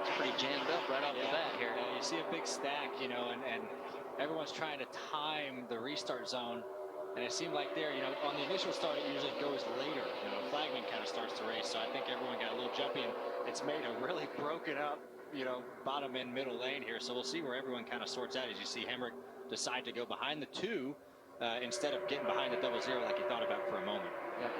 It's pretty jammed up right off the bat here. Yeah, you see a big stack, and everyone's trying to time the restart zone. And it seemed like there, on the initial start, it usually goes later. Flagman kind of starts the race. So I think everyone got a little jumpy, and it's made a really broken up, bottom and middle lane here. So we'll see where everyone kind of sorts out as you see Hemric decide to go behind the 2 instead of getting behind the 00 like he thought about for a moment. Yep.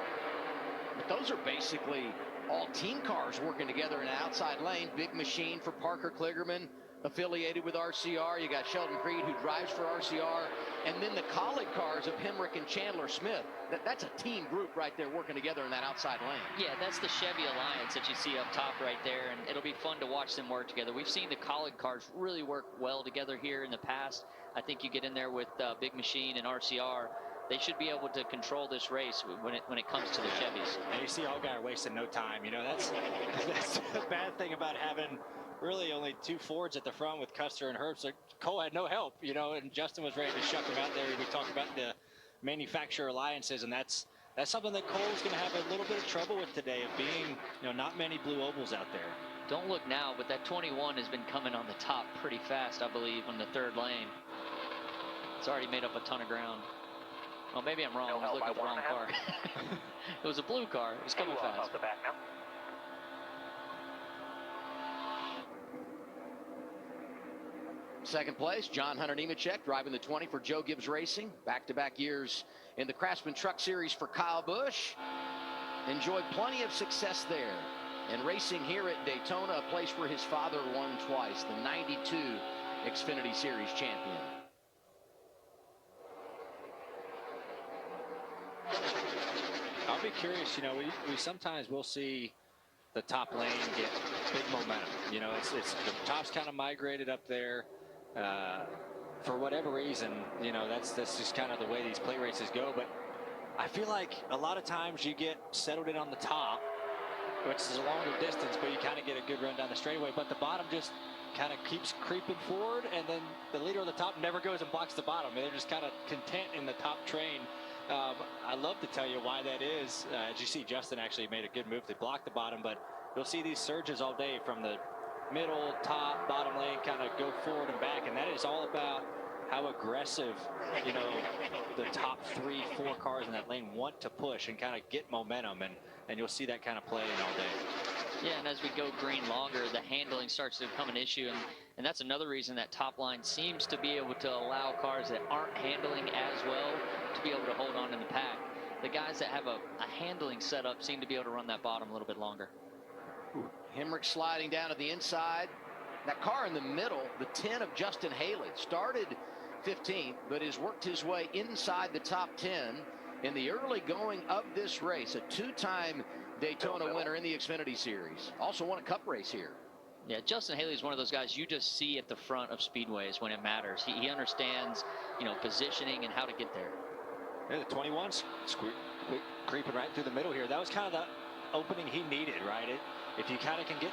But those are basically all team cars working together in an outside lane. Big Machine for Parker Kligerman, affiliated with RCR. You got Sheldon Creed, who drives for RCR, and then the Kaulig cars of Hemric and Chandler Smith. That's a team group right there working together in that outside lane. Yeah, that's the Chevy Alliance that you see up top right there, and it'll be fun to watch them work together. We've seen the Kaulig cars really work well together here in the past. I think you get in there with Big Machine and RCR, they should be able to control this race when it comes to the Chevys. And you see Allgaier wasting no time. That's the bad thing about having really only 2 Fords at the front with Custer and Herbst. So Cole had no help, and Justin was ready to shuck him out there. We talked about the manufacturer alliances, and that's something that Cole's going to have a little bit of trouble with today, of being, not many blue ovals out there. Don't look now, but that 21 has been coming on the top pretty fast, I believe, on the 3rd lane. It's already made up a ton of ground. Well, maybe I'm wrong. I was looking at the wrong car. It was a blue car. It was coming fast. Off the back now. Second place, John Hunter Nemechek driving the 20 for Joe Gibbs Racing. Back-to-back years in the Craftsman Truck Series for Kyle Busch. Enjoyed plenty of success there. And racing here at Daytona, a place where his father won twice, the 92 Xfinity Series champion. I'll be curious, we sometimes will see the top lane get big momentum. It's the top's kind of migrated up there for whatever reason. That's just kind of the way these plate races go. But I feel like a lot of times you get settled in on the top, which is a longer distance, but you kind of get a good run down the straightaway. But the bottom just kind of keeps creeping forward, and then the leader on the top never goes and blocks the bottom. They're just kind of content in the top train. I'd love to tell you why that is. As you see, Justin actually made a good move to block the bottom, but you'll see these surges all day from the middle, top, bottom lane, kind of go forward and back, and that is all about how aggressive, the top 3, 4 cars in that lane want to push and kind of get momentum, and you'll see that kind of play in all day. Yeah, and as we go green longer, the handling starts to become an issue, and that's another reason that top line seems to be able to allow cars that aren't handling as well to be able to hold on in the pack. The guys that have a handling setup seem to be able to run that bottom a little bit longer. Hemric sliding down to the inside. That car in the middle, the 10 of Justin Haley, started 15th, but has worked his way inside the top 10 in the early going of this race. A 2-time Daytona winner in the Xfinity Series. Also won a Cup race here. Yeah, Justin Haley is one of those guys you just see at the front of speedways when it matters. He understands, positioning and how to get there. Yeah, the 21's creeping right through the middle here. That was kind of the opening he needed, right? If you kind of can get